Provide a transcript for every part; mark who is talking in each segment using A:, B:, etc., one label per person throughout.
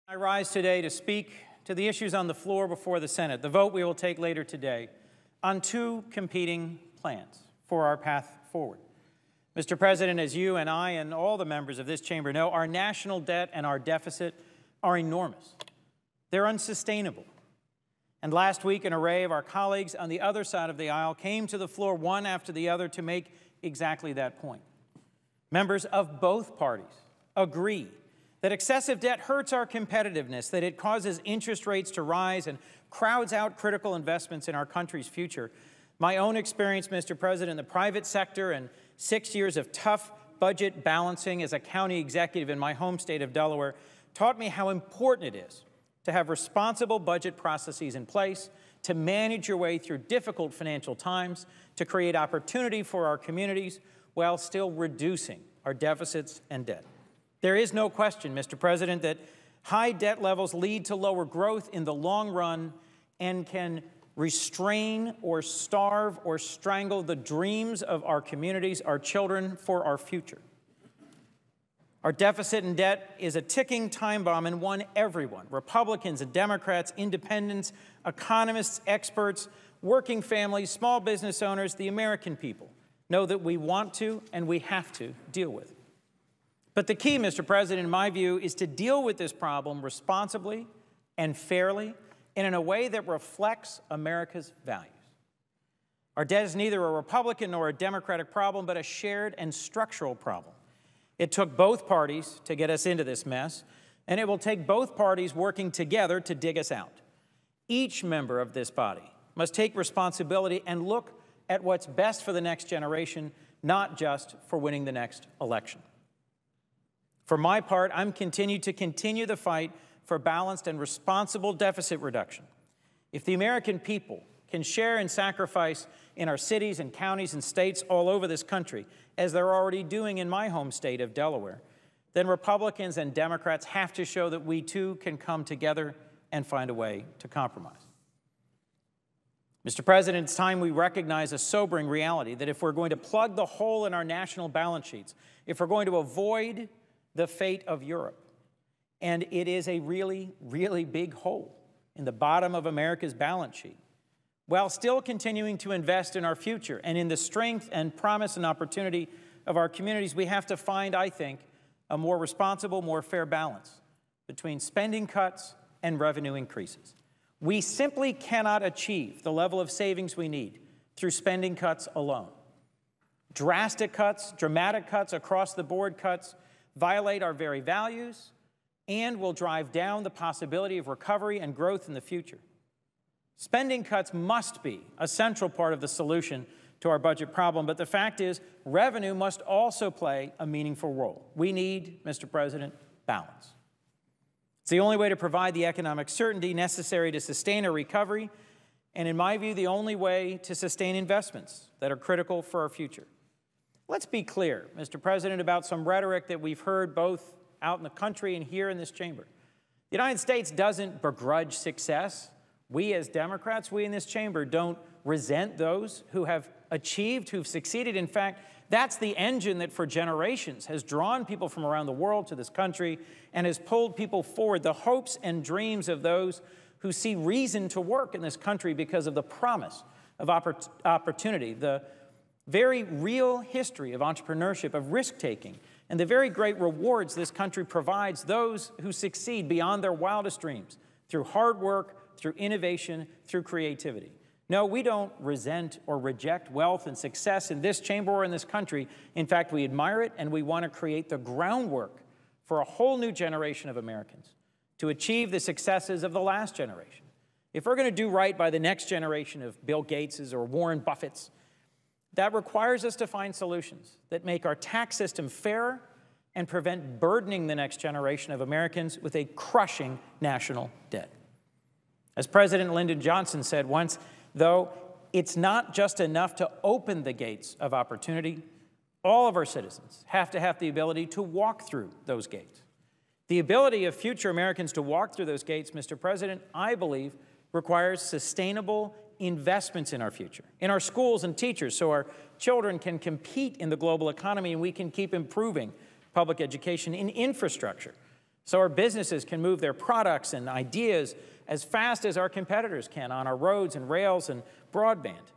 A: I rise today to speak to the issues on the floor before the Senate, the vote we will take later today, on two competing plans for our path forward. Mr. President, as you and I and all the members of this chamber know, our national debt and our deficit are enormous. They're unsustainable. And last week, an array of our colleagues on the other side of the aisle came to the floor one after the other to make exactly that point. Members of both parties agree that excessive debt hurts our competitiveness, that it causes interest rates to rise and crowds out critical investments in our country's future. My own experience, Mr. President, in the private sector and 6 years of tough budget balancing as a county executive in my home state of Delaware taught me how important it is to have responsible budget processes in place, to manage your way through difficult financial times, to create opportunity for our communities while still reducing our deficits and debt. There is no question, Mr. President, that high debt levels lead to lower growth in the long run and can restrain or starve or strangle the dreams of our communities, our children, for our future. Our deficit and debt is a ticking time bomb, and one everyone, Republicans and Democrats, independents, economists, experts, working families, small business owners, the American people, know that we want to and we have to deal with. But the key, Mr. President, in my view, is to deal with this problem responsibly and fairly and in a way that reflects America's values. Our debt is neither a Republican nor a Democratic problem, but a shared and structural problem. It took both parties to get us into this mess, and it will take both parties working together to dig us out. Each member of this body must take responsibility and look at what's best for the next generation, not just for winning the next election. For my part, I'm continue the fight for balanced and responsible deficit reduction. If the American people can share and sacrifice in our cities and counties and states all over this country, as they're already doing in my home state of Delaware, then Republicans and Democrats have to show that we too can come together and find a way to compromise. Mr. President, it's time we recognize a sobering reality that if we're going to plug the hole in our national balance sheets, if we're going to avoid the fate of Europe, and it is a really, really big hole in the bottom of America's balance sheet, while still continuing to invest in our future and in the strength and promise and opportunity of our communities, we have to find, I think, a more responsible, more fair balance between spending cuts and revenue increases. We simply cannot achieve the level of savings we need through spending cuts alone. Drastic cuts, dramatic cuts, across-the-board cuts violate our very values and will drive down the possibility of recovery and growth in the future. Spending cuts must be a central part of the solution to our budget problem, but the fact is revenue must also play a meaningful role. We need, Mr. President, balance. It's the only way to provide the economic certainty necessary to sustain a recovery, and in my view, the only way to sustain investments that are critical for our future. Let's be clear, Mr. President, about some rhetoric that we've heard both out in the country and here in this chamber. The United States doesn't begrudge success. We as Democrats, we in this chamber don't resent those who have achieved, who've succeeded. In fact, that's the engine that for generations has drawn people from around the world to this country and has pulled people forward, the hopes and dreams of those who see reason to work in this country because of the promise of opportunity, the very real history of entrepreneurship, of risk-taking, and the very great rewards this country provides those who succeed beyond their wildest dreams through hard work, through innovation, through creativity. No, we don't resent or reject wealth and success in this chamber or in this country. In fact, we admire it, and we want to create the groundwork for a whole new generation of Americans to achieve the successes of the last generation. If we're going to do right by the next generation of Bill Gateses or Warren Buffetts, that requires us to find solutions that make our tax system fairer and prevent burdening the next generation of Americans with a crushing national debt. As President Lyndon Johnson said once, though, it's not just enough to open the gates of opportunity. All of our citizens have to have the ability to walk through those gates. The ability of future Americans to walk through those gates, Mr. President, I believe, requires sustainable investments in our future, in our schools and teachers, so our children can compete in the global economy and we can keep improving public education, in infrastructure, so our businesses can move their products and ideas as fast as our competitors can on our roads and rails and broadband,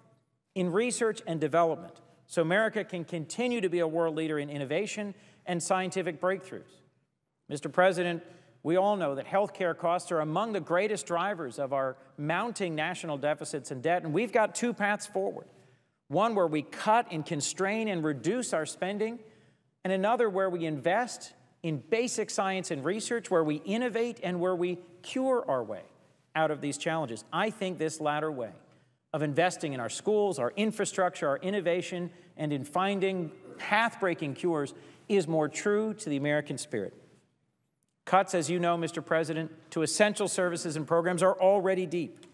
A: in research and development, so America can continue to be a world leader in innovation and scientific breakthroughs. Mr. President, we all know that healthcare costs are among the greatest drivers of our mounting national deficits and debt, and we've got two paths forward. One where we cut and constrain and reduce our spending, and another where we invest in basic science and research, where we innovate and where we cure our way out of these challenges. I think this latter way of investing in our schools, our infrastructure, our innovation, and in finding path-breaking cures is more true to the American spirit. Cuts, as you know, Mr. President, to essential services and programs are already deep.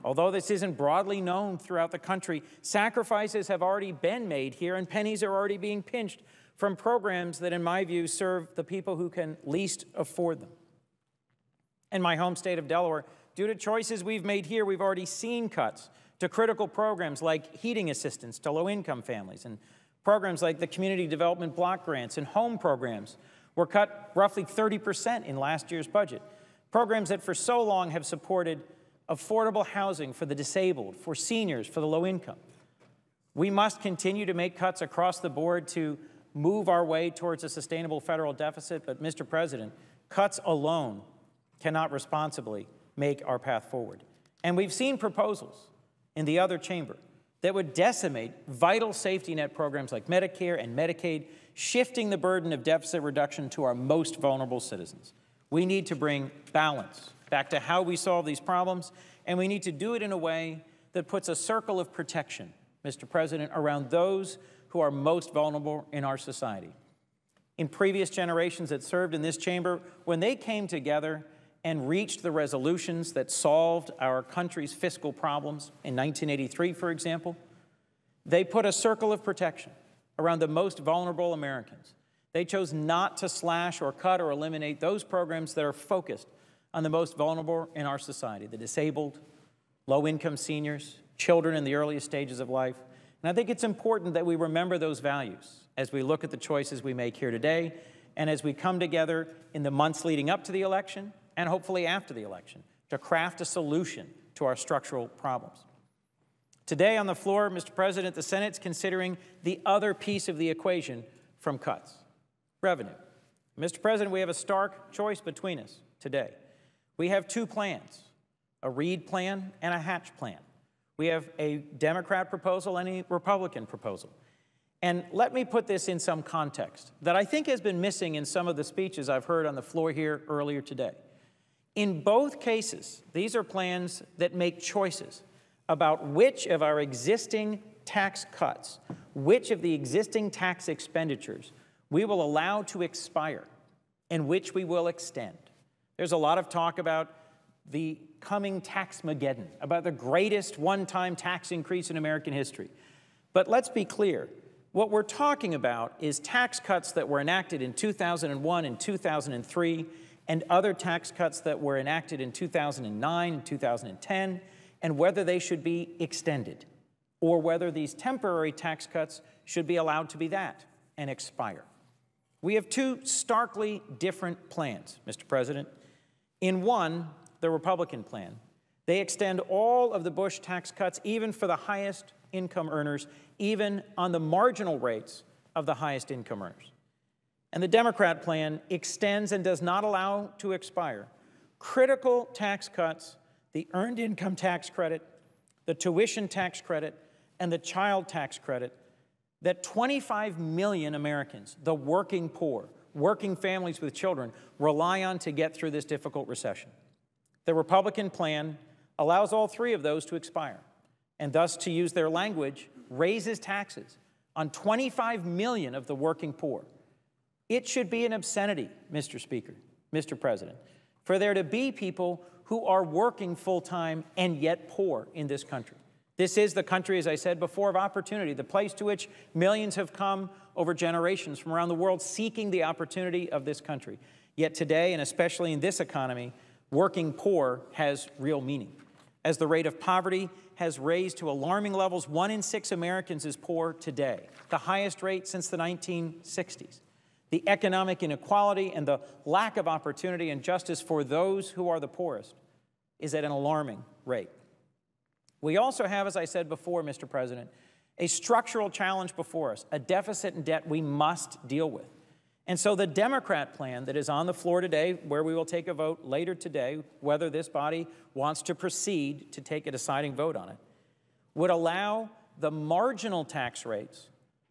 A: Although this isn't broadly known throughout the country, sacrifices have already been made here and pennies are already being pinched from programs that, in my view, serve the people who can least afford them. In my home state of Delaware, due to choices we've made here, we've already seen cuts to critical programs like heating assistance to low-income families, and programs like the Community Development Block Grants and home programs were cut roughly 30% in last year's budget. Programs that for so long have supported affordable housing for the disabled, for seniors, for the low income. We must continue to make cuts across the board to move our way towards a sustainable federal deficit, but Mr. President, cuts alone cannot responsibly make our path forward. And we've seen proposals in the other chamber that would decimate vital safety net programs like Medicare and Medicaid, shifting the burden of deficit reduction to our most vulnerable citizens. We need to bring balance back to how we solve these problems, and we need to do it in a way that puts a circle of protection, Mr. President, around those who are most vulnerable in our society. In previous generations that served in this chamber, when they came together and reached the resolutions that solved our country's fiscal problems in 1983, for example, they put a circle of protection around the most vulnerable Americans. They chose not to slash or cut or eliminate those programs that are focused on the most vulnerable in our society, the disabled, low-income seniors, children in the earliest stages of life. And I think it's important that we remember those values as we look at the choices we make here today and as we come together in the months leading up to the election and hopefully after the election to craft a solution to our structural problems. Today on the floor, Mr. President, the Senate's considering the other piece of the equation from cuts, revenue. Mr. President, we have a stark choice between us today. We have two plans, a Reid plan and a Hatch plan. We have a Democrat proposal and a Republican proposal. And let me put this in some context that I think has been missing in some of the speeches I've heard on the floor here earlier today. In both cases, these are plans that make choices about which of our existing tax cuts, which of the existing tax expenditures we will allow to expire and which we will extend. There's a lot of talk about the coming tax-mageddon, about the greatest one-time tax increase in American history. But let's be clear. What we're talking about is tax cuts that were enacted in 2001 and 2003 and other tax cuts that were enacted in 2009 and 2010, and whether they should be extended or whether these temporary tax cuts should be allowed to be that and expire. We have two starkly different plans, Mr. President. In one, the Republican plan, they extend all of the Bush tax cuts, even for the highest income earners, even on the marginal rates of the highest income earners. And the Democrat plan extends and does not allow to expire critical tax cuts, the Earned Income Tax Credit, the Tuition Tax Credit, and the Child Tax Credit that 25 million Americans, the working poor, working families with children, rely on to get through this difficult recession. The Republican plan allows all three of those to expire, and thus, to use their language, raises taxes on 25 million of the working poor. It should be an obscenity, Mr. Speaker, Mr. President, for there to be people who are working full-time and yet poor in this country. This is the country, as I said before, of opportunity, the place to which millions have come over generations from around the world seeking the opportunity of this country. Yet today, and especially in this economy, working poor has real meaning. As the rate of poverty has raised to alarming levels, 1 in 6 Americans is poor today, the highest rate since the 1960s. The economic inequality and the lack of opportunity and justice for those who are the poorest is at an alarming rate. We also have, as I said before, Mr. President, a structural challenge before us, a deficit and debt we must deal with. And so the Democrat plan that is on the floor today, where we will take a vote later today, whether this body wants to proceed to take a deciding vote on it, would allow the marginal tax rates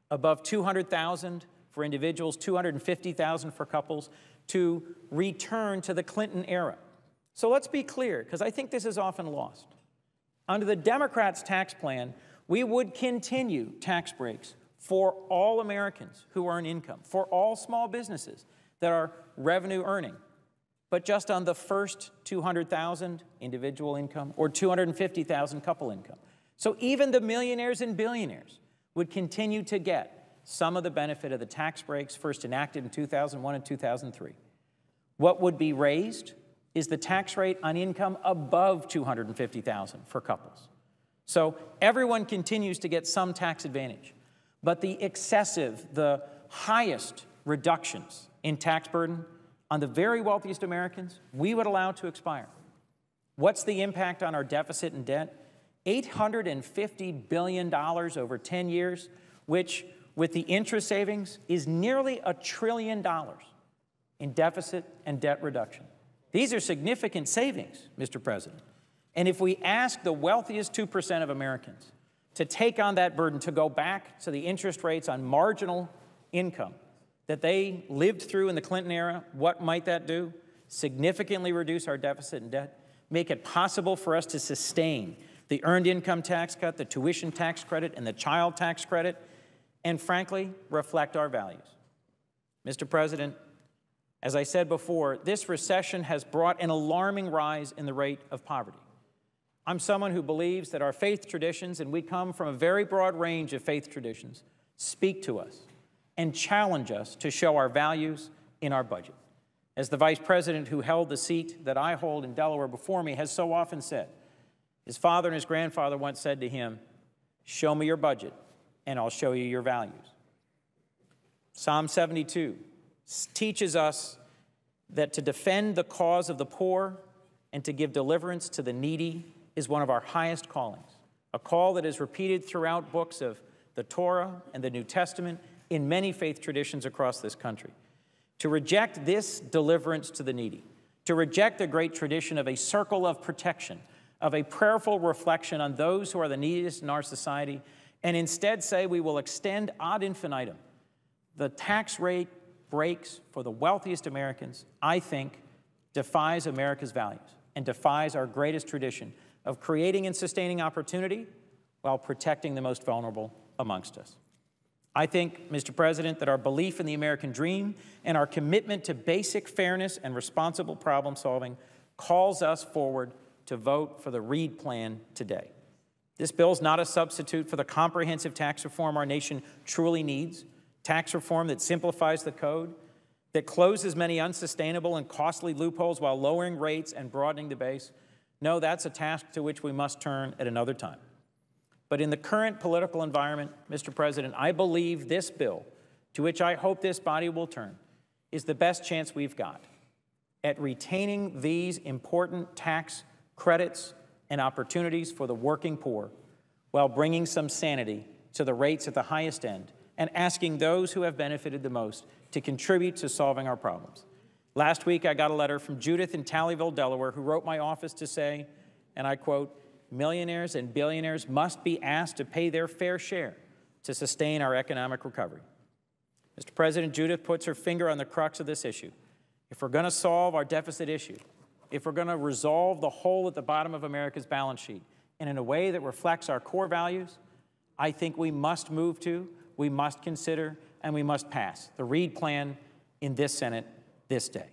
A: above $200,000 for individuals, $250,000 for couples, to return to the Clinton era. So let's be clear, because I think this is often lost. Under the Democrats' tax plan, we would continue tax breaks for all Americans who earn income, for all small businesses that are revenue earning, but just on the first $200,000 individual income or $250,000 couple income. So even the millionaires and billionaires would continue to get some of the benefit of the tax breaks first enacted in 2001 and 2003. What would be raised is the tax rate on income above $250,000 for couples. So everyone continues to get some tax advantage, but the excessive, the highest reductions in tax burden on the very wealthiest Americans, we would allow to expire. What's the impact on our deficit and debt? $850 billion over 10 years, which, with the interest savings, is nearly $1 trillion in deficit and debt reduction. These are significant savings, Mr. President. And if we ask the wealthiest 2% of Americans to take on that burden, to go back to the interest rates on marginal income that they lived through in the Clinton era, what might that do? Significantly reduce our deficit and debt, make it possible for us to sustain the earned income tax cut, the tuition tax credit, and the child tax credit, and frankly, reflect our values. Mr. President, as I said before, this recession has brought an alarming rise in the rate of poverty. I'm someone who believes that our faith traditions, and we come from a very broad range of faith traditions, speak to us and challenge us to show our values in our budget. As the Vice President who held the seat that I hold in Delaware before me has so often said, his father and his grandfather once said to him, "Show me your budget, and I'll show you your values." Psalm 72 teaches us that to defend the cause of the poor and to give deliverance to the needy is one of our highest callings, a call that is repeated throughout books of the Torah and the New Testament in many faith traditions across this country. To reject this deliverance to the needy, to reject the great tradition of a circle of protection, of a prayerful reflection on those who are the neediest in our society, and instead say we will extend ad infinitum the tax rate breaks for the wealthiest Americans, I think defies America's values and defies our greatest tradition of creating and sustaining opportunity while protecting the most vulnerable amongst us. I think, Mr. President, that our belief in the American dream and our commitment to basic fairness and responsible problem solving calls us forward to vote for the Reid plan today. This bill is not a substitute for the comprehensive tax reform our nation truly needs, tax reform that simplifies the code, that closes many unsustainable and costly loopholes while lowering rates and broadening the base. No, that's a task to which we must turn at another time. But in the current political environment, Mr. President, I believe this bill, to which I hope this body will turn, is the best chance we've got at retaining these important tax credits and opportunities for the working poor while bringing some sanity to the rates at the highest end and asking those who have benefited the most to contribute to solving our problems. Last week, I got a letter from Judith in Tallyville, Delaware, who wrote my office to say, and I quote, "Millionaires and billionaires must be asked to pay their fair share to sustain our economic recovery." Mr. President, Judith puts her finger on the crux of this issue. If we're going to solve our deficit issue, if we're going to resolve the hole at the bottom of America's balance sheet, and in a way that reflects our core values, I think we must move to, we must consider, and we must pass the Reid plan in this Senate this day.